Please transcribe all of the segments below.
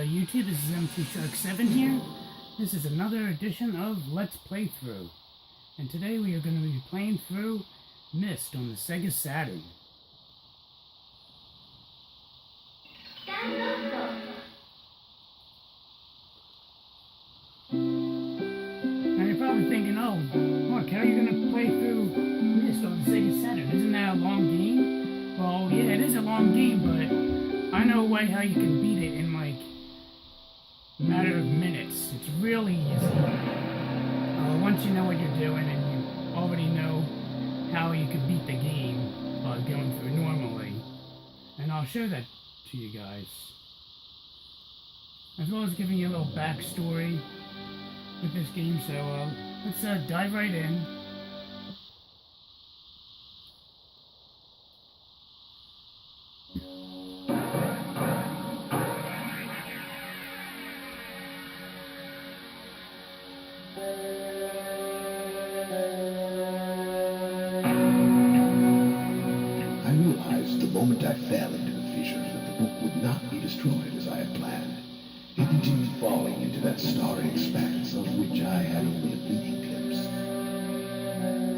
YouTube, this is MT Shark 7 here. This is another edition of Let's Play Through. And today we are going to be playing through Myst on the Sega Saturn. Now you're probably thinking, oh, Mark, how are you going to play through Myst on the Sega Saturn? Isn't that a long game? Well, yeah, it is a long game, but I know a way how you can beat it in like a matter of minutes. It's really easy. Once you know what you're doing and you already know how you can beat the game going through normally. And I'll show that to you guys. As well as giving you a little backstory with this game. So let's dive right in. The moment I fell into the fissures that the book would not be destroyed as I had planned. It continued falling into that starry expanse of which I had only a fleeting glimpse.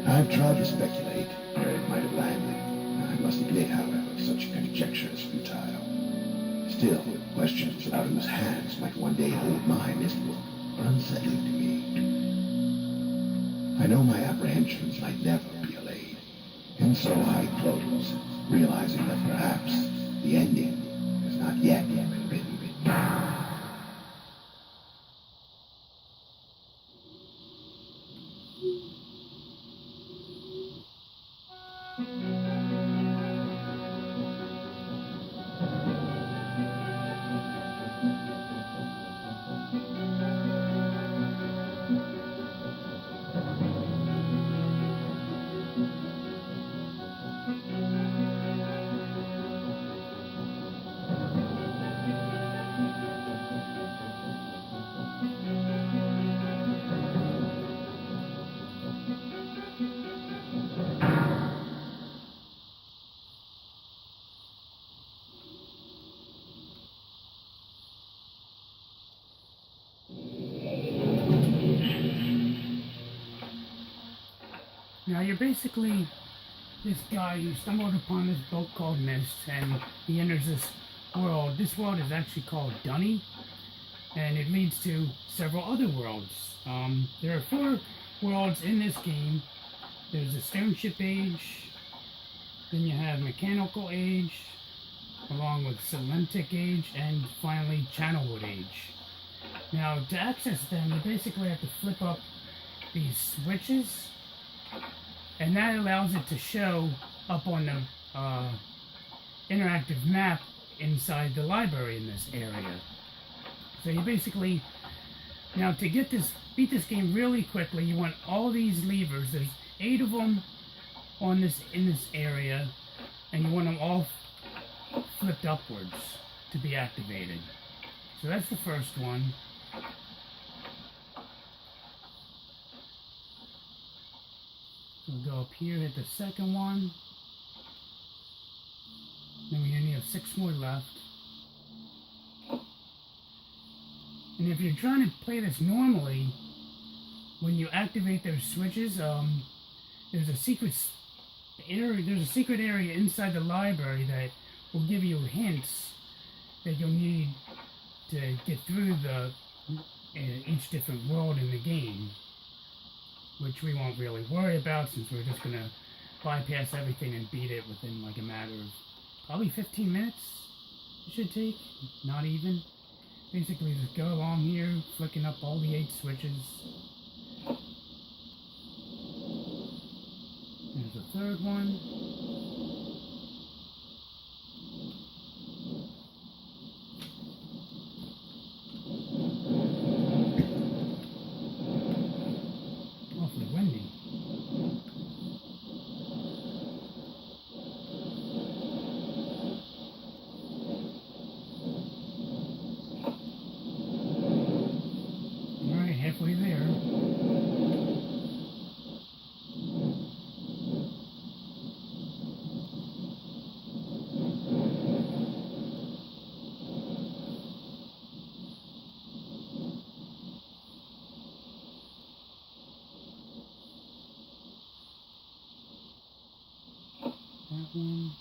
I've tried to speculate where it might have landed. I must admit, however, such conjecture is futile. Still, questions about whose hands might one day hold my Myst book are unsettling to me. I know my apprehensions might never be allayed, and so I close, realizing that perhaps the ending has not yet been written. Now you're basically this guy who stumbled upon this boat called Myst, and he enters this world. This world is actually called Dunny, and it leads to several other worlds. There are 4 worlds in this game. There's the Stone Ship Age, then you have Mechanical Age, along with Celentic Age, and finally Channelwood Age. Now to access them, you basically have to flip up these switches, and that allows it to show up on the interactive map inside the library in this area. So you basically, now to beat this game really quickly, you want all these levers. There's 8 of them in this area, and you want them all flipped upwards to be activated. So that's the first one. We'll go up here, hit the second one. Then we only have 6 more left. And if you're trying to play this normally, when you activate those switches, there's a secret area inside the library that will give you hints that you'll need to get through each different world in the game, which we won't really worry about since we're just going to bypass everything and beat it within like a matter of probably 15 minutes it should take, not even. Basically just go along here, flicking up all the 8 switches. There's a third one. Halfway there. one.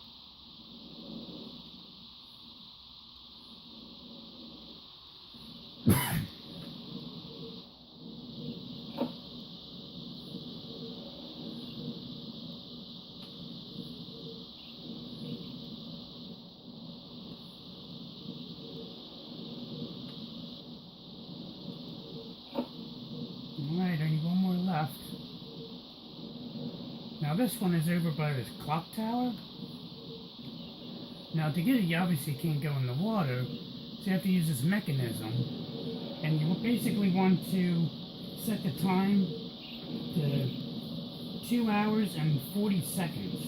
Alright, only one more left. Now this one is over by this clock tower. Now to get it, you obviously can't go in the water, so you have to use this mechanism. And you basically want to set the time to 2 hours and 40 seconds.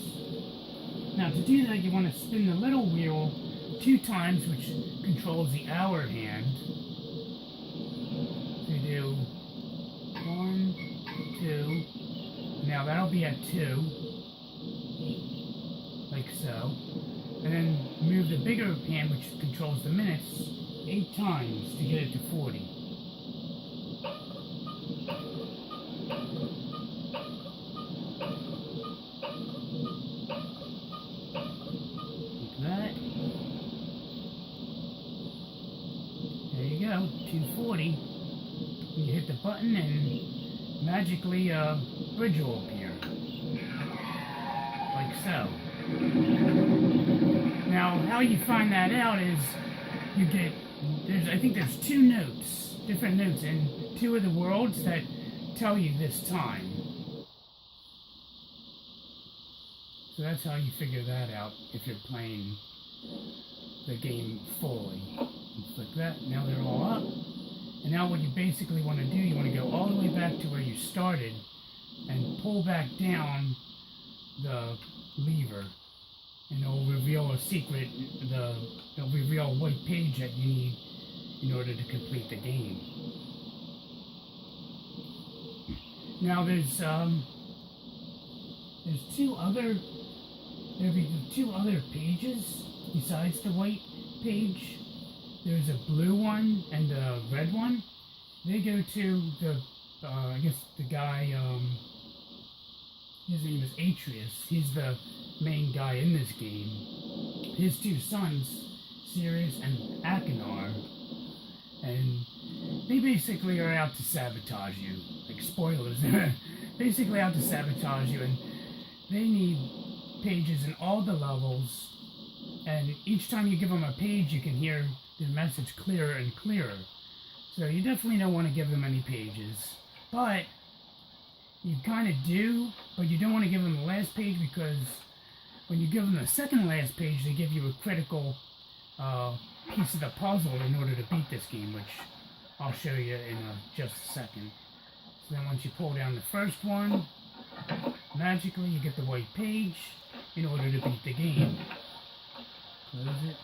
Now to do that, you want to spin the little wheel 2 times, which controls the hour hand. So you do 1, 2. Now that'll be at 2, like so. And then move the bigger hand, which controls the minutes, 8 times to get it to 40. Like that. There you go, 240. You hit the button and magically a bridge will appear. Like so. Now, how you find that out is you get, I think there's 2 notes, different notes in 2 of the worlds that tell you this time. So that's how you figure that out if you're playing the game fully. Just like that. Now they're all up. And now what you basically want to do, you want to go all the way back to where you started and pull back down the lever. And it'll reveal a secret, it'll reveal a white page that you need in order to complete the game. Now there's 2 other pages besides the white page. There's a blue one and a red one. They go to the, I guess the guy, his name is Atreus. He's the main guy in this game. His 2 sons, Sirius and Akinar. And they basically are out to sabotage you. Like, spoilers, they're basically out to sabotage you. And they need pages in all the levels. And each time you give them a page, you can hear the message clearer and clearer. So you definitely don't want to give them any pages. But you kind of do, but you don't want to give them the last page, because when you give them the second last page, they give you a critical piece of the puzzle in order to beat this game, which I'll show you in just a second. So then once you pull down the first one, magically you get the white page in order to beat the game. Close it.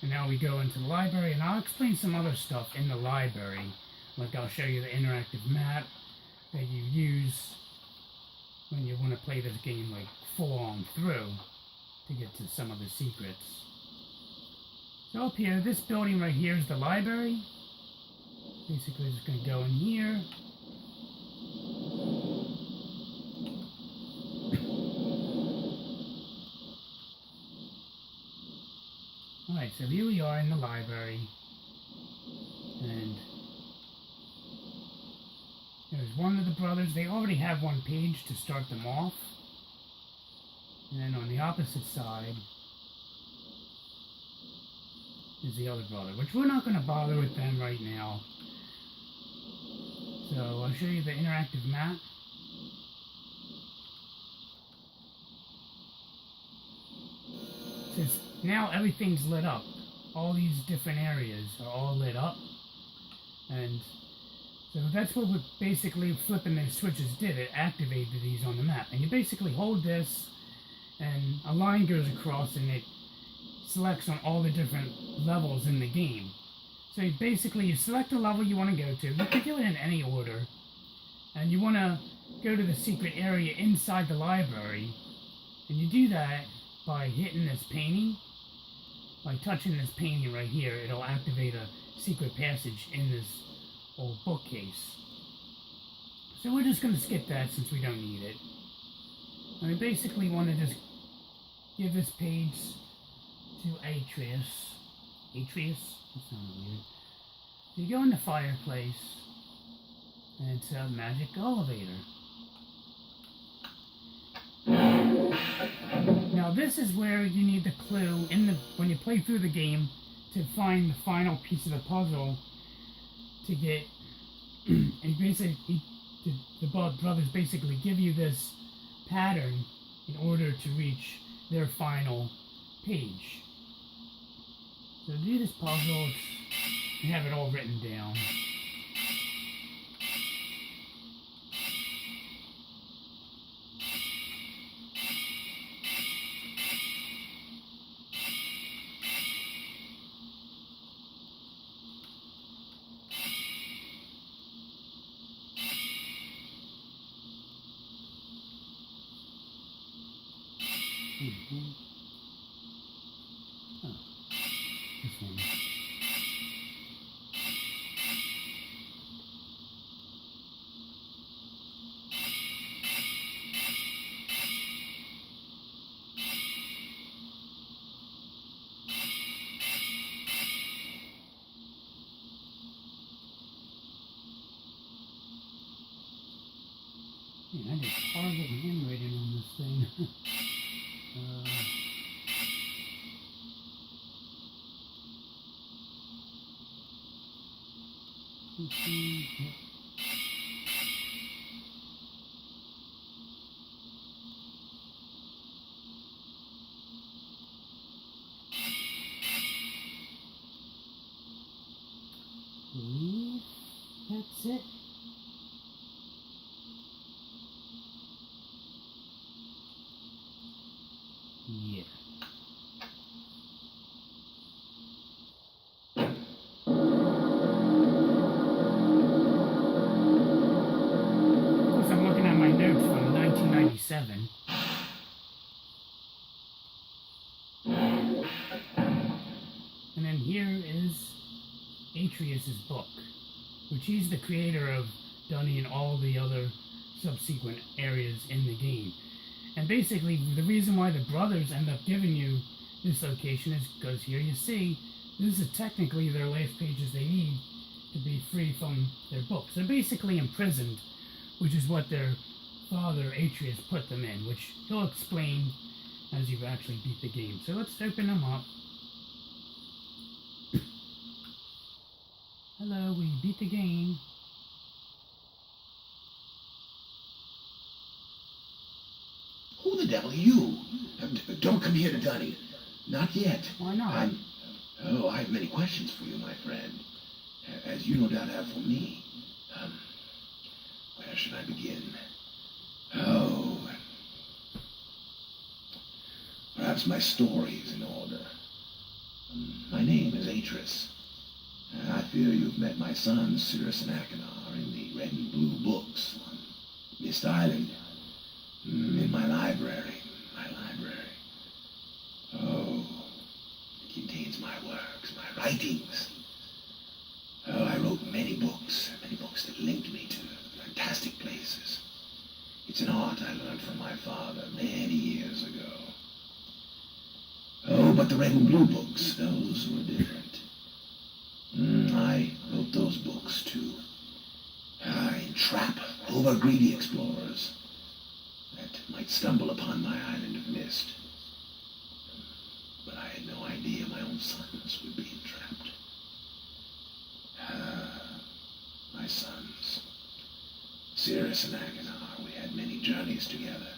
And now we go into the library, and I'll explain some other stuff in the library. Like I'll show you the interactive map that you use when you want to play this game like full on through to get to some of the secrets. So up here, this building right here is the library. Basically just going to go in here. Alright, so here we are in the library. And there's one of the brothers. They already have one page to start them off. And then on the opposite side is the other brother, which we're not going to bother with them right now. So I'll show you the interactive map. Since now everything's lit up. All these different areas are all lit up. And so that's what basically flipping those switches did. It activated these on the map. And you basically hold this, and a line goes across, and it selects on all the different levels in the game. So you select the level you want to go to. You can do it in any order. And you want to go to the secret area inside the library. And you do that by hitting this painting. By touching this painting right here, it'll activate a secret passage in this old bookcase. So we're just going to skip that since we don't need it. And we basically want to just give this page to Atreus. Atreus? That sounds weird. You go in the fireplace, and it's a magic elevator. Now this is where you need the clue when you play through the game to find the final piece of the puzzle to get. And basically, the brothers basically give you this pattern in order to reach their final page. So to do this puzzle, you have it all written down. Oh, this one. Man, I did horrible handwriting on this thing. That's it. Yeah. Of course, I'm looking at my notes from 1997. And then here is Atreus' book, which he's the creator of Dunny and all the other subsequent areas in the game. And basically, the reason why the brothers end up giving you this location is because here you see, this is technically their last pages they need to be free from their books. They're basically imprisoned, which is what their father, Atreus, put them in, which he'll explain as you actually beat the game. So let's open them up. Hello, we beat the game. Who the devil are you? Don't come here to Dunny. Not yet. Why not? I have many questions for you, my friend. As you no doubt have for me. Where should I begin? Oh. Perhaps my story is in order. My name is Atreus. I fear you've met my sons, Cirrus and Achenar, in the red and blue books on Myst Island. In my library. Oh, it contains my works, my writings. Oh, I wrote many books that linked me to fantastic places. It's an art I learned from my father many years ago. Oh, but the red and blue books, those were different. I wrote those books to entrap over-greedy explorers that might stumble upon my island of Myst. But I had no idea my own sons would be entrapped. My sons, Cirrus and Achenar, we had many journeys together.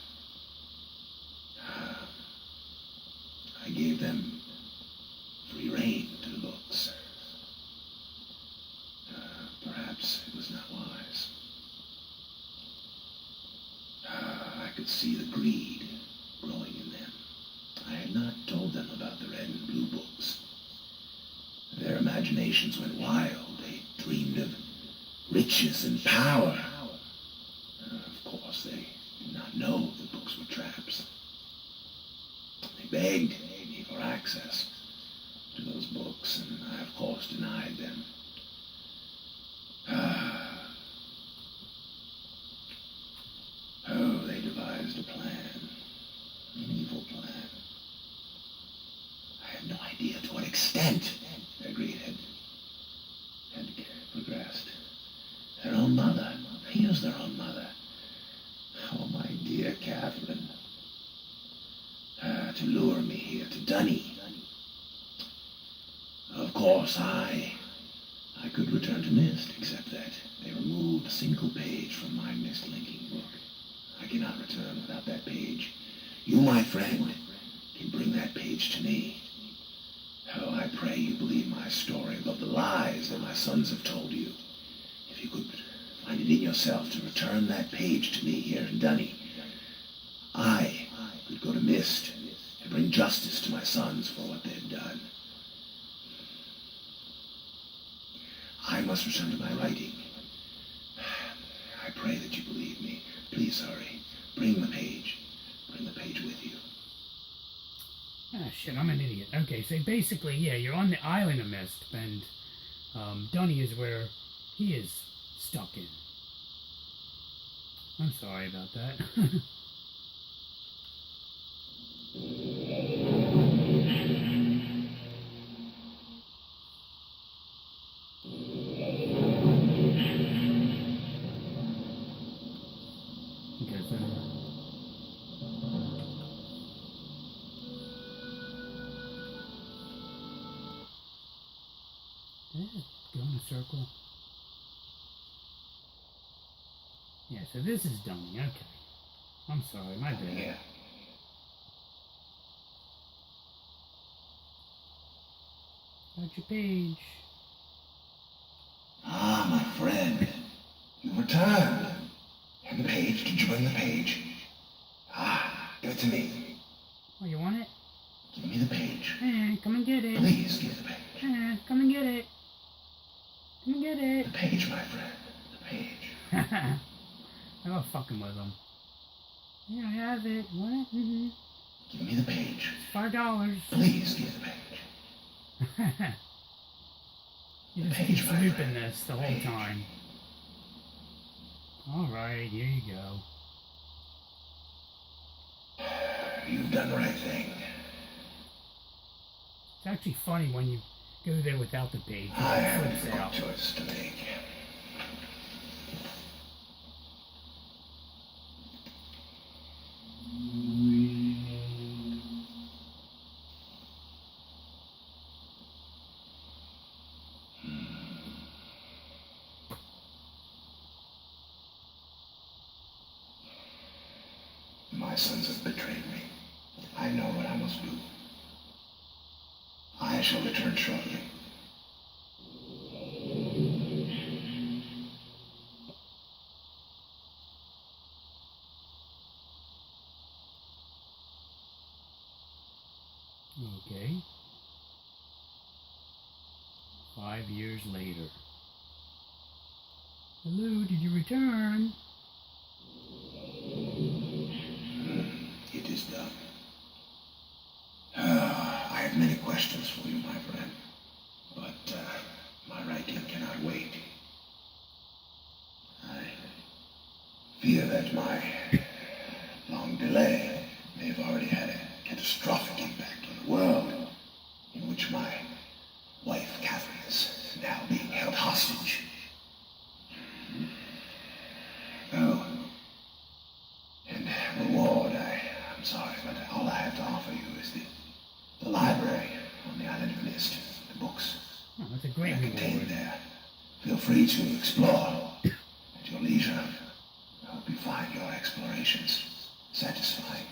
I gave them free rein to the books. Perhaps it was not wise. I could see the greed growing in them. I had not told them about the red and blue books. Their imaginations went wild. They dreamed of riches and power. Of course, they did not know the books were traps. They begged me for access to those books, and I, of course, denied them. Oh, they devised a plan, an evil plan. extent, agreed Ed, and progressed. Their own mother. He was their own mother. Oh, my dear Catherine. To lure me here to Dunny. Of course, I could return to Myst, except that they removed a single page from my Myst linking book. I cannot return without that page. You, my friend, can bring that page to me. Oh, I pray you believe my story above the lies that my sons have told you. If you could find it in yourself to return that page to me here in Dunny, I could go to Myst to bring justice to my sons for what they've done. I must return to my writing. I pray that you believe me. Please hurry. Bring the page. Bring the page with you. Ah, shit, I'm an idiot. Okay, so basically, yeah, you're on the island of Myst, and Dunny is where he is stuck in. I'm sorry about that. Okay, so... Yeah, go in a circle. Yeah, so this is Dunny, okay. I'm sorry, my bad. Yeah. Got your page. Ah, my friend. You've returned. And the page, did you bring the page? Ah, give it to me. Oh, you want it? Give me the page. Come and get it. Please give the page. Come and get it. Come and get it. The page, my friend. The page. I'm not fucking with them. Yeah, I have it. What? Mm-hmm. Give me the page. $5. Please give the page. You The just page, keep my looping friend. this the The whole page. time. Alright, here you go. You've done the right thing. It's actually funny when you go there without the page. I It have a flips difficult out. choice to make. My sons have betrayed me. I know what I must do. I shall return shortly. Okay. 5 years later. Hello, did you return? It is done. I have many questions for you, my friend. But my writing cannot wait. I fear that my long delay may have already had a catastrophic impact on the world in which my wife, Catherine, is now being held hostage. Oh. And reward, I'm sorry, but all I have to offer you is the library on the island of Myst, the books Oh, that's a great that are contained reward. there. Feel free to explore at your leisure. I hope you find your explorations satisfying.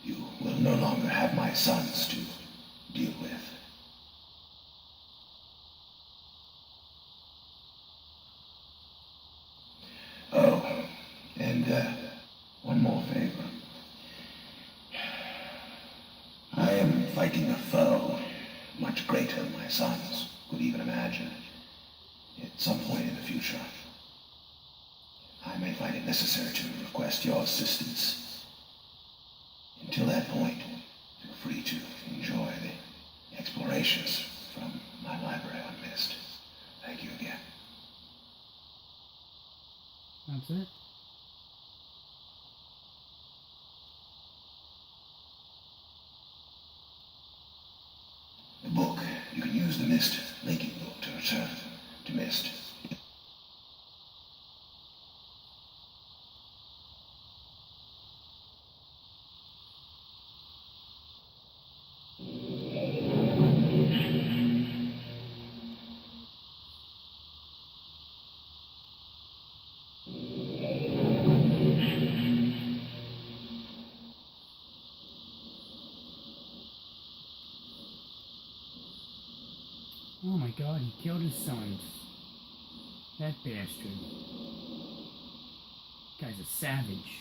You will no longer have my sons to deal with. Oh, and one more favor. I am fighting a foe much greater than my sons could even imagine. At some point in the future, I may find it necessary to request your assistance. Until that point, feel free to enjoy the explorations from my library on Myst. Thank you again. That's it. Myst, linking you to return to Myst. Oh my god, he killed his sons. That bastard. Guy's a savage.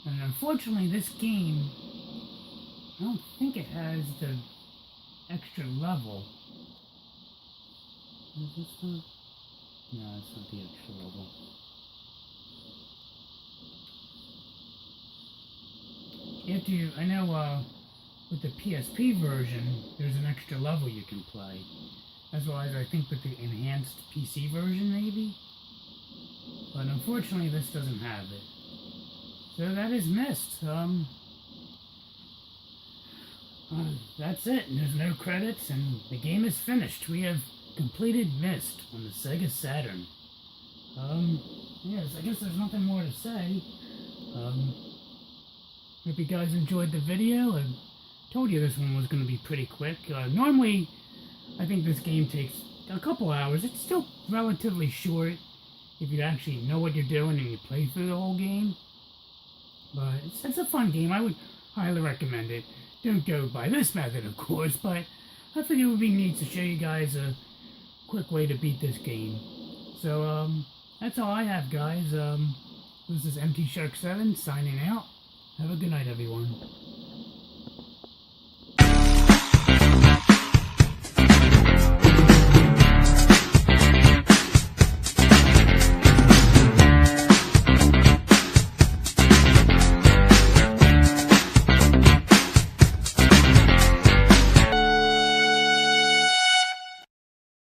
And unfortunately, this game, I don't think it has the extra level. Is this the... No, it's not the extra level. You have to, I know, with the PSP version, there's an extra level you can play. As well as I think with the enhanced PC version, maybe? But unfortunately, this doesn't have it. So that is Myst. That's it. There's no credits, and the game is finished. We have completed Myst on the Sega Saturn. Yes, I guess there's nothing more to say. Hope you guys enjoyed the video. I told you this one was going to be pretty quick. Normally, I think this game takes a couple hours. It's still relatively short if you actually know what you're doing and you play through the whole game. But it's a fun game. I would highly recommend it. Don't go by this method, of course, but I think it would be neat to show you guys a quick way to beat this game. So, that's all I have, guys. This is MT Shark 7 signing out. Have a good night, everyone.